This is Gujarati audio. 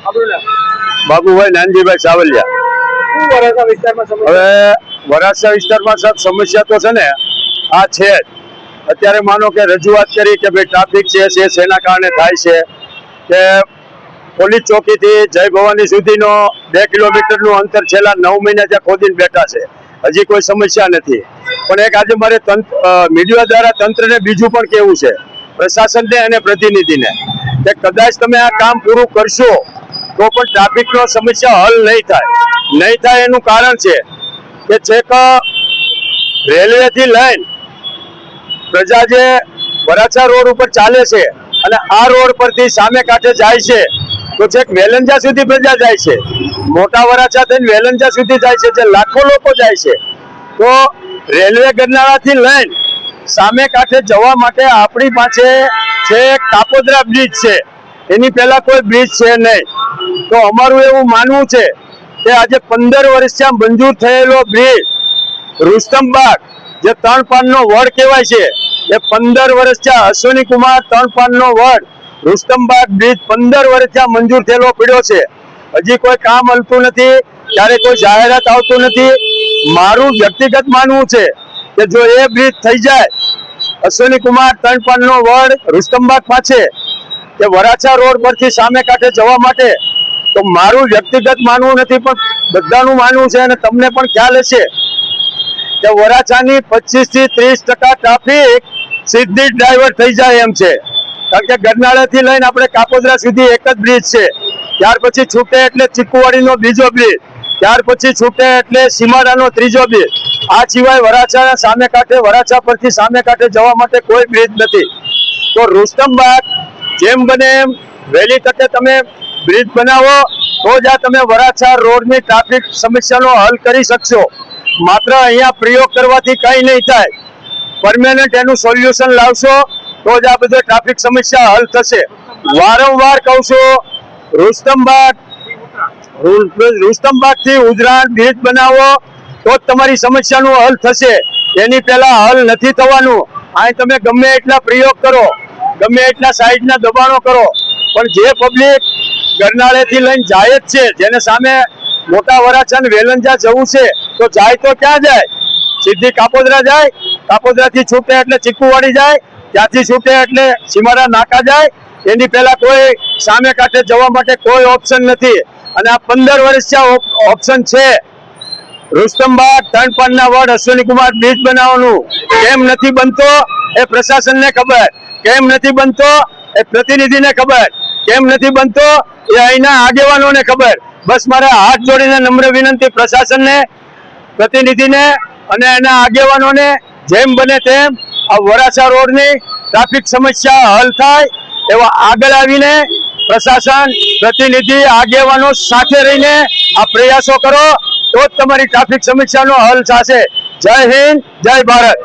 બાબુભાઈ નાનજીભાઈ સાવલિયા। હવે વરાછા વિસ્તારમાં સાહેબ સમસ્યા તો છે ને આ છે જ। અત્યારે માનો કે રજૂઆત કરી કે ભાઈ ટ્રાફિક છે શેના કારણે થાય છે કે પોલીસ ચોકીથી જય ભવાની સુધીનો 2 કિલોમીટરનું અંતર છેલ્લા 9 મહિના ત્યાં ખોદીને બેઠા છે, હજી કોઈ સમસ્યા નથી। પણ એક આજે મારે મીડિયા દ્વારા તંત્રને બીજું પણ કહેવું છે, પ્રશાસનને અને પ્રતિનિધિને, કે કદાચ તમે આ કામ પૂરું કરશો તો પણ ટ્રાફિકનો સમસ્યા હલ નહીં થાય। એનું કારણ છે કે છેક રેલવેથી લઈને પ્રજા જે વરાછા રોડ ઉપર ચાલે છે અને આ રોડ પરથી સામે કાંઠે જાય છે તો છેક વેલંજા સુધી પ્રજા જાય છે, મોટા વરાછા થઈને વેલંજા સુધી જાય છે, જે લાખો લોકો જાય છે। તો રેલવે ગરનાળાથી લઈને સામે કાંઠે જવા માટે આપણી પાસે છે કાપોદ્રા બ્રિજ છે, એની પહેલા કોઈ બ્રિજ છે નહીં। તો અમારું એવું માનવું છે કે આજે 15 વર્ષથી મંજૂર થયેલો બ્રિજ રુસ્તમબાગ જે 3 પાનનો વડ કહેવાય છે, એ 15 વર્ષથી અશ્વિની કુમાર 3 પાનનો વડ રુસ્તમબાગ બ્રિજ 15 વર્ષથી મંજૂર થયેલો પડ્યો છે, હજી કોઈ કામ હલતું નથી, ત્યારે કોઈ જાહેરાત આવતું નથી। મારું વ્યક્તિગત માનવું છે કે જો એ બ્રિજ થઈ જાય અશ્વિની કુમાર 3 પાનનો વડ રુસ્તમબાગ પાસે કે વરાછા રોડ પરથી સામે કાંઠે જવા માટે, તો મારું વ્યક્તિગત માનવું નથી પણ બધાનું માનવું છે અને તમને પણ ખ્યાલ હશે કે વરાછાની 25 થી 30% ટ્રાફિક સીધી ડ્રાઈવર થઈ જાય એમ છે। કારણ કે ગરનાળાથી લઈને આપણે કાપોદ્રા સુધી એક જ બ્રિજ છે, ત્યાર પછી છૂટે એટલે ચીકુવાડીનો બીજો બ્રિજ, ત્યાર પછી છૂટે એટલે સીમાડાનો ત્રીજો બ્રિજ, આ સિવાય વરાછા સામે કાંઠે વરાછા પરથી સામે કાંઠે જવા માટે કોઈ બ્રિજ નથી। તો રુસ્તમબાગ જેમ બને એમ વહેલી તકે તમે બ્રિજ બનાવો તો જ આ તમે વરાછા રોડની ટ્રાફિક સમસ્યાનો હલ કરી શકશો। માત્ર અહીંયા પ્રયોગ કરવાથી કંઈ નહીં થાય, પરમેનન્ટ એનું સોલ્યુશન લાવશો તો જ આ બધો ટ્રાફિક સમસ્યા હલ થશે। વારંવાર કહું છું, રુસ્તમબાગથી ઉજરાણ બ્રિજ બનાવો તો જ તમારી સમસ્યાનું હલ થશે, એની પહેલા હલ નથી થવાનું। અહીં તમે ગમે એટલા પ્રયોગ કરો, ગમે એટલા સાઈડના દબાણો કરો, પણ જે પબ્લિક ગરનાળેથી લઈને જાય જ છે, જેને સામે મોટા વરાછા ને વેલંજા જવું છે, તો જાય તો ક્યાં જાય? સીધી કાપોદ્રા જાય, કાપોદ્રાથી છૂટે એટલે ચીકુવાડી જાય, ત્યાંથી છૂટે એટલે સીમાડા નાકા જાય, એની પહેલા કોઈ સામે કાંઠે જવા માટે કોઈ ઓપ્શન નથી। અને આ 15 વર્ષથી ઓપ્શન છે રુસ્તમબાગ 3 પાનના વડ અશ્વિની કુમાર બ્રિજ બનાવવાનું, કેમ નથી બનતો એ પ્રશાસનને ખબર, કેમ નથી બનતો એ પ્રતિનિધિને ખબર, કેમ નથી બનતો એ અહીંના આગેવાનોને ખબર। બસ મારે હાથ જોડીને નમ્ર વિનંતી પ્રશાસનને, પ્રતિનિધિને અને એના આગેવાનોને, જેમ બને તેમ આ વરાછા રોડની ટ્રાફિક સમસ્યા હલ થાય એવા આગળ આવીને પ્રશાસન, પ્રતિનિધિ, આગેવાનો સાથે રહીને આ પ્રયાસો કરો તો જ તમારી ટ્રાફિક સમસ્યાનો હલ થશે। જય હિન્દ, જય ભારત।